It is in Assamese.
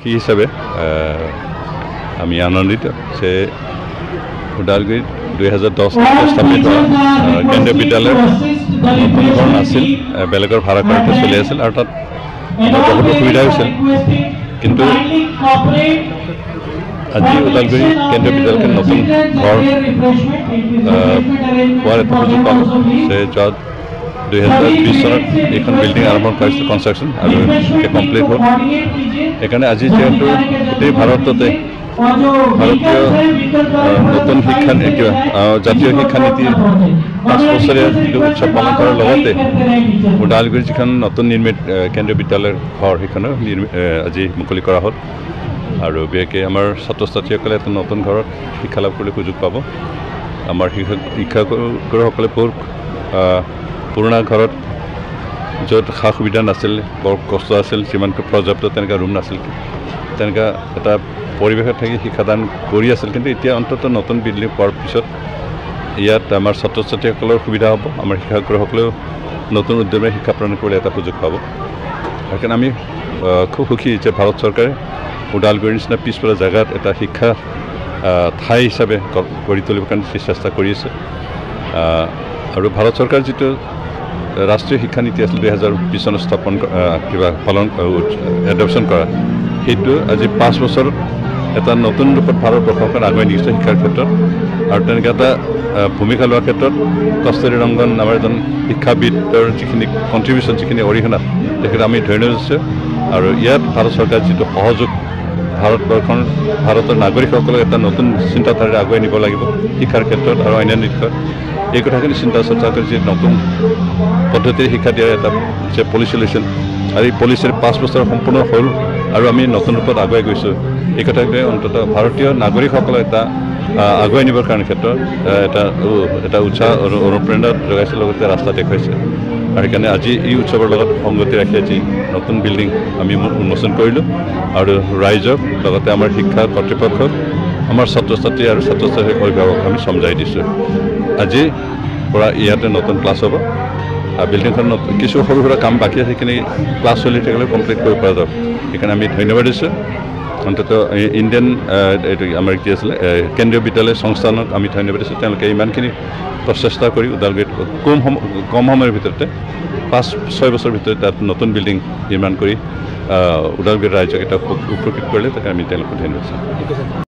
সেই হিসাবে আমি আনন্দিত যে ওদালগুৰিত 2010 স্থাপিত কেন্দ্ৰীয় বিদ্যালয় নতুন ঘৰ নাছিল, বেলেগৰ ভাড়া ঘৰতে চলি আছিল আৰু তাত বহুতো সুবিধা হৈছিল। কিন্তু আজি ওদালগুৰি কেন্দ্ৰীয় বিদ্যালয়ৰ নতুন ঘৰ পোৱাৰ এটা সুযোগ পালোঁ যে যোৱা 2020 চনত এইখন বিল্ডিং আৰম্ভ কৰিছিল কনষ্ট্ৰাকশ্যন আৰু কমপ্লিট হ'ল। সেইকাৰণে আজি যিহেতু গোটেই ভাৰততে ভাৰতীয় নতুন শিক্ষা জাতীয় শিক্ষানীতিৰ 5 বছৰীয়া যিটো উৎসৱ পালন কৰাৰ লগতে ওদালগুৰিৰ যিখন নতুন নিৰ্মিত কেন্দ্ৰীয় বিদ্যালয়ৰ ঘৰ সেইখনো আজি মুকলি কৰা হ'ল আৰু বিশেষকৈ আমাৰ ছাত্ৰ ছাত্ৰীসকলে এটা নতুন ঘৰত শিক্ষা লাভ কৰিবলৈ সুযোগ পাব। আমাৰ শিক্ষাগুৰুসকলে বহুত পুৰণা ঘৰত য'ত সা সুবিধা নাছিল, বৰ কষ্ট আছিল, যিমানকৈ পৰ্যাপ্ত তেনেকুৱা ৰুম নাছিল, তেনেকুৱা এটা পৰিৱেশত থাকি শিক্ষাদান কৰি আছিল। কিন্তু এতিয়া অন্ততঃ নতুন বিল্ডিং পোৱাৰ পিছত ইয়াত আমাৰ ছাত্ৰ ছাত্ৰীসকলৰ সুবিধা হ'ব, আমাৰ শিক্ষাগুৰুসকলেও নতুন উদ্যমে শিক্ষা প্ৰদান কৰিবলৈ এটা সুযোগ পাব। সেইকাৰণে আমি খুব সুখী যে ভাৰত চৰকাৰে ওদালগুৰিৰ নিচিনা পিছপৰা জেগাত এটা শিক্ষা ঠাই হিচাপে গঢ়ি তুলিবৰ কাৰণে চেষ্টা কৰি আছে। আৰু ভাৰত চৰকাৰ যিটো ৰাষ্ট্ৰীয় শিক্ষানীতি আছিল 2020 চনত স্থাপন এডপশ্যন কৰা, সেইটো আজি 5 বছৰত এটা নতুন ৰূপত ভাৰতবৰ্ষখন আগুৱাই নিছে শিক্ষাৰ ক্ষেত্ৰত। আৰু তেনেকৈ এটা ভূমিকা লোৱাৰ ক্ষেত্ৰত কস্তুৰী ৰংগন আমাৰ এজন শিক্ষাবিদৰ যিখিনি কণ্ট্ৰিবিউশ্যন, যিখিনি অৰিহণা, তেখেতে আমি ধন্যবাদ দিছোঁ। আৰু ইয়াত ভাৰত চৰকাৰৰ যিটো সহযোগ, ভাৰতৰ নাগৰিকসকলক এটা নতুন চিন্তাধাৰাৰে আগুৱাই নিব লাগিব শিক্ষাৰ ক্ষেত্ৰত আৰু অন্যান্য দিশত, এই কথাখিনি চিন্তা চৰ্চা কৰি যি নতুন পদ্ধতিৰে শিক্ষা দিয়াৰ এটা যে পলিচি লৈছিল আৰু এই পলিচিৰ 5 বছৰ সম্পূৰ্ণ হ'ল আৰু আমি নতুন ৰূপত আগুৱাই গৈছোঁ, এই কথাটোৱে অন্ততঃ ভাৰতীয় নাগৰিকসকলক এটা আগুৱাই নিবৰ কাৰণে ক্ষেত্ৰত এটা উৎসাহ অনুপ্ৰেৰণা যোগাইছে, লগতে ৰাস্তা দেখুৱাইছে। আৰু সেইকাৰণে আজি এই উৎসৱৰ লগত সংগতি ৰাখি আজি নতুন বিল্ডিং আমি উন্মোচন কৰিলোঁ আৰু ৰাইজক লগতে আমাৰ শিক্ষা কৰ্তৃপক্ষক, আমাৰ ছাত্ৰ ছাত্ৰী আৰু ছাত্ৰ ছাত্ৰীৰ অভিভাৱক আমি সমজাই দিছোঁ। আজিৰ পৰা ইয়াতে নতুন ক্লাছ হ'ব। বিল্ডিংখন কিছু সৰু সুৰা কাম বাকী আছে, সেইখিনি ক্লাছ চলি থাকিলে কমপ্লিট কৰিব পৰা যাব। সেইকাৰণে আমি ধন্যবাদ দিছোঁ। অন্ততঃ ইণ্ডিয়ান এইটো আমাৰ কি আছিলে কেন্দ্ৰীয় বিদ্যালয় সংস্থানক আমি ধন্যবাদ দিছোঁ। তেওঁলোকে ইমানখিনি প্ৰচেষ্টা কৰি ওদালগুৰিত কম সময়ৰ ভিতৰতে 5-6 বছৰৰ ভিতৰত তাত নতুন বিল্ডিং নিৰ্মাণ কৰি ওদালগুৰি ৰাইজক এটা উপকৃত কৰিলে, তাকে আমি তেওঁলোকক ধন্যবাদ দিছোঁ।